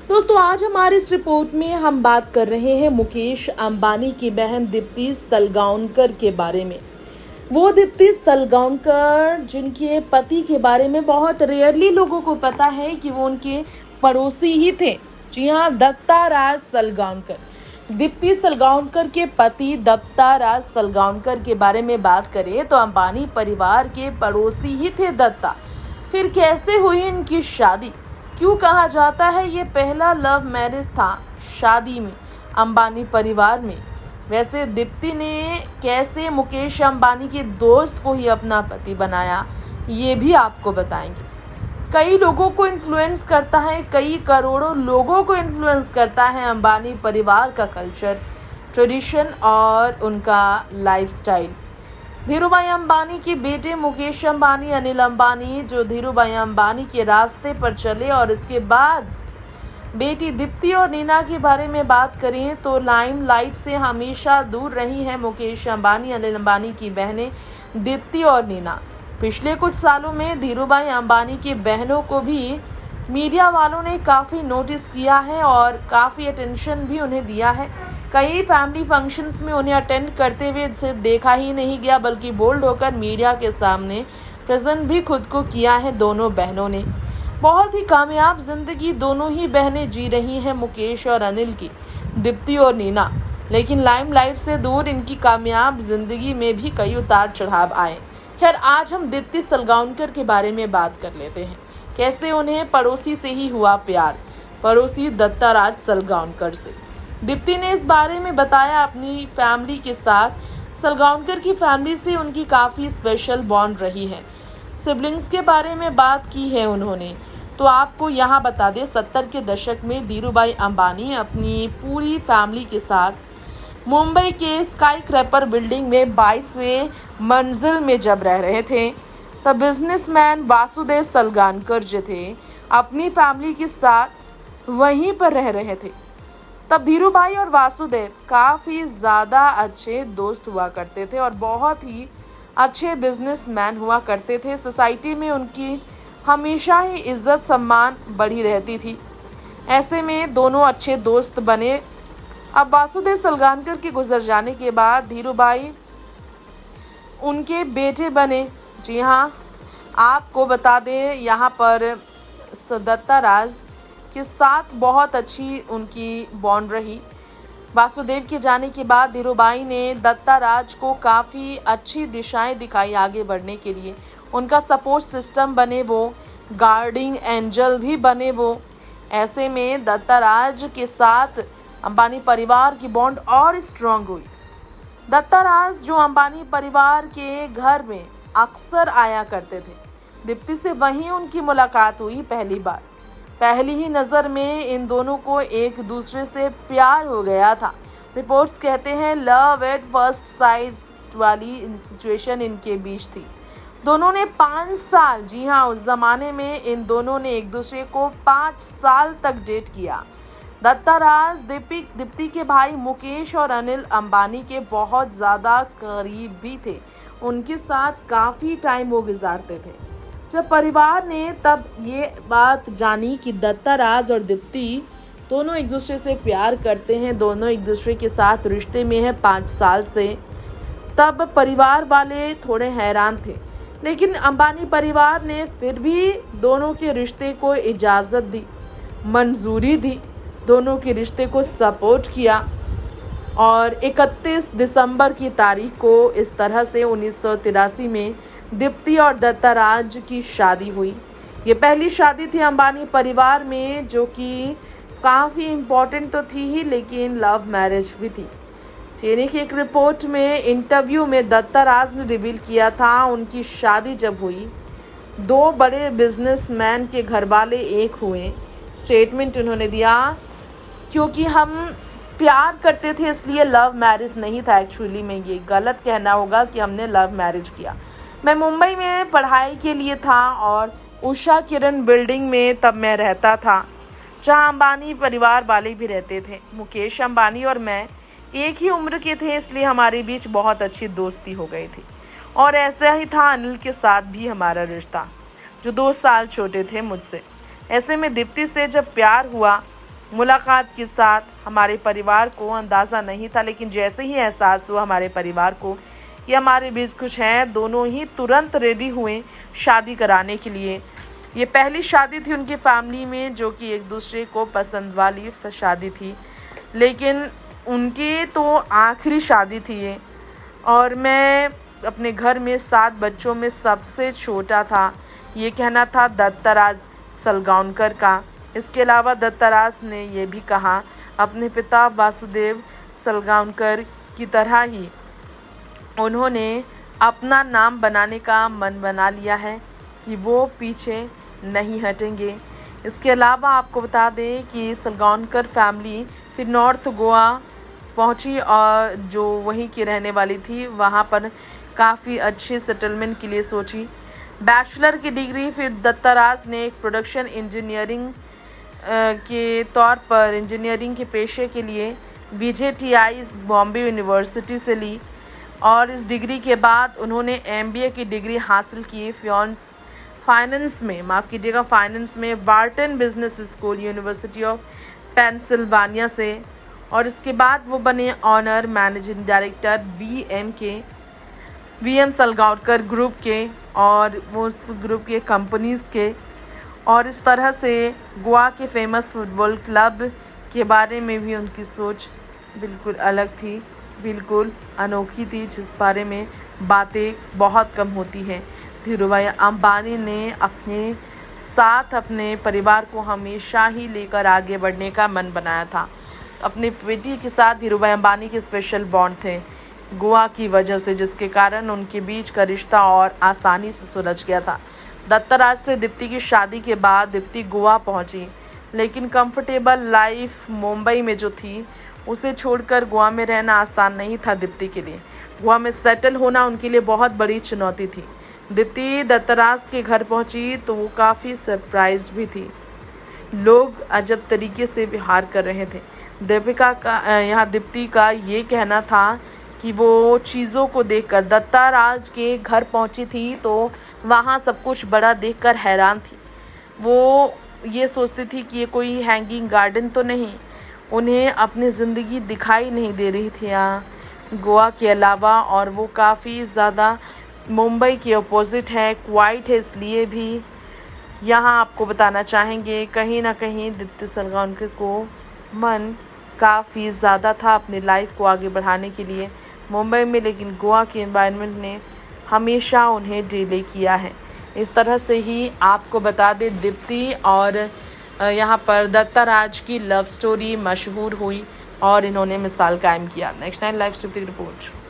दोस्तों आज हमारी इस रिपोर्ट में हम बात कर रहे हैं मुकेश अंबानी की बहन दीप्ति सलगांवकर के बारे में। वो दीप्ति सलगांवकर जिनके पति के बारे में बहुत रेयरली लोगों को पता है कि वो उनके पड़ोसी ही थे। जी हाँ, दत्ता राज सलगांवकर। दीप्ति सलगांवकर के पति दत्ता राज सलगांवकर के बारे में बात करें तो अंबानी परिवार के पड़ोसी ही थे दत्ता। फिर कैसे हुई इनकी शादी? क्यों कहा जाता है ये पहला लव मैरिज था शादी में अंबानी परिवार में? वैसे दीप्ति ने कैसे मुकेश अंबानी के दोस्त को ही अपना पति बनाया, ये भी आपको बताएंगे। कई लोगों को इन्फ्लुएंस करता है, कई करोड़ों लोगों को इन्फ्लुएंस करता है अंबानी परिवार का कल्चर, ट्रेडिशन और उनका लाइफस्टाइल। धीरूभाई अंबानी के बेटे मुकेश अंबानी, अनिल अंबानी जो धीरूभाई अंबानी के रास्ते पर चले, और इसके बाद बेटी दीप्ति और नीना के बारे में बात करें तो लाइमलाइट से हमेशा दूर रही हैं मुकेश अंबानी, अनिल अंबानी की बहनें दीप्ति और नीना। पिछले कुछ सालों में धीरूभाई अंबानी की बहनों को भी मीडिया वालों ने काफ़ी नोटिस किया है और काफ़ी अटेंशन भी उन्हें दिया है। कई फैमिली फंक्शंस में उन्हें अटेंड करते हुए सिर्फ देखा ही नहीं गया बल्कि बोल्ड होकर मीडिया के सामने प्रेजेंट भी खुद को किया है दोनों बहनों ने। बहुत ही कामयाब जिंदगी दोनों ही बहनें जी रही हैं, मुकेश और अनिल की, दीप्ति और नीना। लेकिन लाइमलाइट से दूर इनकी कामयाब जिंदगी में भी कई उतार चढ़ाव आए। खैर, आज हम दीप्ति सलगांवकर के बारे में बात कर लेते हैं। कैसे उन्हें पड़ोसी से ही हुआ प्यार, पड़ोसी दत्ता राज सलगांवकर से। दीप्ति ने इस बारे में बताया अपनी फैमिली के साथ। सलगांवकर की फैमिली से उनकी काफ़ी स्पेशल बॉन्ड रही है। सिबलिंग्स के बारे में बात की है उन्होंने। तो आपको यहाँ बता दें, 70 के दशक में धीरूभाई अंबानी अपनी पूरी फैमिली के साथ मुंबई के स्काई क्रैपर बिल्डिंग में 22वें मंजिल में जब रह रहे थे, तब बिजनेसमैन वासुदेव सलगांवकर जो थे अपनी फैमिली के साथ वहीं पर रह रहे थे। तब धीरूभाई और वासुदेव काफ़ी ज़्यादा अच्छे दोस्त हुआ करते थे और बहुत ही अच्छे बिजनेसमैन हुआ करते थे। सोसाइटी में उनकी हमेशा ही इज्जत सम्मान बढ़ी रहती थी। ऐसे में दोनों अच्छे दोस्त बने। अब वासुदेव सलगांवकर के गुजर जाने के बाद धीरूभाई उनके बेटे बने। जी हाँ, आपको बता दें, यहाँ पर दत्ता राज के साथ बहुत अच्छी उनकी बॉन्ड रही। वासुदेव के जाने के बाद धीरूभाई ने दत्ता राज को काफ़ी अच्छी दिशाएं दिखाई आगे बढ़ने के लिए। उनका सपोर्ट सिस्टम बने, वो गार्डिंग एंजल भी बने वो। ऐसे में दत्ता राज के साथ अंबानी परिवार की बॉन्ड और स्ट्रांग हुई। दत्ता राज जो अंबानी परिवार के घर में अक्सर आया करते थे, दीप्ति से वहीं उनकी मुलाकात हुई पहली बार। पहली ही नज़र में इन दोनों को एक दूसरे से प्यार हो गया था। रिपोर्ट्स कहते हैं लव एट फर्स्ट साइट वाली सिचुएशन इनके बीच थी। दोनों ने 5 साल, जी हाँ, उस ज़माने में इन दोनों ने एक दूसरे को 5 साल तक डेट किया। दत्ता राज दीप्ति के भाई मुकेश और अनिल अंबानी के बहुत ज़्यादा करीब भी थे। उनके साथ काफ़ी टाइम वो गुजारते थे। जब परिवार ने तब ये बात जानी कि दत्ता राज और दीप्ति दोनों एक दूसरे से प्यार करते हैं, दोनों एक दूसरे के साथ रिश्ते में हैं 5 साल से, तब परिवार वाले थोड़े हैरान थे। लेकिन अंबानी परिवार ने फिर भी दोनों के रिश्ते को इजाज़त दी, मंजूरी दी, दोनों के रिश्ते को सपोर्ट किया। और 31 दिसंबर की तारीख को इस तरह से 1983 में दीप्ति और दत्ता राज की शादी हुई। ये पहली शादी थी अंबानी परिवार में, जो कि काफ़ी इम्पोर्टेंट तो थी ही, लेकिन लव मैरिज भी थी। टीवी की एक रिपोर्ट में, इंटरव्यू में दत्ता राज ने रिवील किया था उनकी शादी जब हुई, 2 बड़े बिजनेसमैन के घर वाले एक हुए। स्टेटमेंट उन्होंने दिया, क्योंकि हम प्यार करते थे इसलिए लव मैरिज नहीं था। एक्चुअली में ये गलत कहना होगा कि हमने लव मैरिज किया। मैं मुंबई में पढ़ाई के लिए था और उषा किरण बिल्डिंग में तब मैं रहता था, जहां अंबानी परिवार वाले भी रहते थे। मुकेश अंबानी और मैं एक ही उम्र के थे, इसलिए हमारे बीच बहुत अच्छी दोस्ती हो गई थी। और ऐसा ही था अनिल के साथ भी हमारा रिश्ता, जो 2 साल छोटे थे मुझसे। ऐसे में दीप्ति से जब प्यार हुआ मुलाकात के साथ हमारे परिवार को अंदाज़ा नहीं था, लेकिन जैसे ही एहसास हुआ हमारे परिवार को कि हमारे बीच कुछ है, दोनों ही तुरंत रेडी हुए शादी कराने के लिए। ये पहली शादी थी उनकी फैमिली में, जो कि एक दूसरे को पसंद वाली शादी थी, लेकिन उनकी तो आखिरी शादी थी ये। और मैं अपने घर में 7 बच्चों में सबसे छोटा था। ये कहना था दत्ताराज सलगांवकर का। इसके अलावा दत्ताराज ने यह भी कहा, अपने पिता वासुदेव सलगांवकर की तरह ही उन्होंने अपना नाम बनाने का मन बना लिया है कि वो पीछे नहीं हटेंगे। इसके अलावा आपको बता दें कि सलगांवकर फैमिली फिर नॉर्थ गोवा पहुंची और जो वहीं की रहने वाली थी, वहां पर काफ़ी अच्छे सेटलमेंट के लिए सोची। बैचलर की डिग्री फिर दत्ताराज ने एक प्रोडक्शन इंजीनियरिंग के तौर पर इंजीनियरिंग के पेशे के लिए VJTI बॉम्बे यूनिवर्सिटी से ली और इस डिग्री के बाद उन्होंने MBA की डिग्री हासिल की फाइनेंस में Wharton Business School University of Pennsylvania से। और इसके बाद वो बने honour managing director VM Salgaocar group के और उस ग्रुप के कंपनीज़ के। और इस तरह से गोवा के फेमस फुटबॉल क्लब के बारे में भी उनकी सोच बिल्कुल अलग थी, बिल्कुल अनोखी थी, जिस बारे में बातें बहुत कम होती हैं। धीरूभाई अंबानी ने अपने साथ अपने परिवार को हमेशा ही लेकर आगे बढ़ने का मन बनाया था। अपनी बेटी के साथ धीरूभाई अंबानी के स्पेशल बॉन्ड थे गोवा की वजह से, जिसके कारण उनके बीच का रिश्ता और आसानी से सुलझ गया था। दत्ताराज से दीप्ति की शादी के बाद दीप्ति गोवा पहुंची, लेकिन कंफर्टेबल लाइफ मुंबई में जो थी उसे छोड़कर गोवा में रहना आसान नहीं था दीप्ति के लिए। गोवा में सेटल होना उनके लिए बहुत बड़ी चुनौती थी। दीप्ति दत्ताराज के घर पहुंची तो वो काफ़ी सरप्राइज्ड भी थी। लोग अजब तरीके से व्यवहार कर रहे थे। दीप्ति का ये कहना था कि वो चीज़ों को देखकर दत्ताराज के घर पहुंची थी तो वहाँ सब कुछ बड़ा देखकर हैरान थी। वो ये सोचती थी कि ये कोई हैंगिंग गार्डन तो नहीं। उन्हें अपनी ज़िंदगी दिखाई नहीं दे रही थी यहाँ गोवा के अलावा, और वो काफ़ी ज़्यादा मुंबई के अपोजिट है, क्वाइट है, इसलिए भी यहाँ आपको बताना चाहेंगे कहीं ना कहीं दीप्ति सलगांवकर को मन काफ़ी ज़्यादा था अपनी लाइफ को आगे बढ़ाने के लिए मुंबई में, लेकिन गोवा के एनवायरनमेंट ने हमेशा उन्हें डिले किया है। इस तरह से ही आपको बता दें दीप्ति और यहाँ पर दत्ताराज की लव स्टोरी मशहूर हुई और इन्होंने मिसाल कायम किया। नेक्स्ट 9 लाइव स्क्रिप्ट की रिपोर्ट।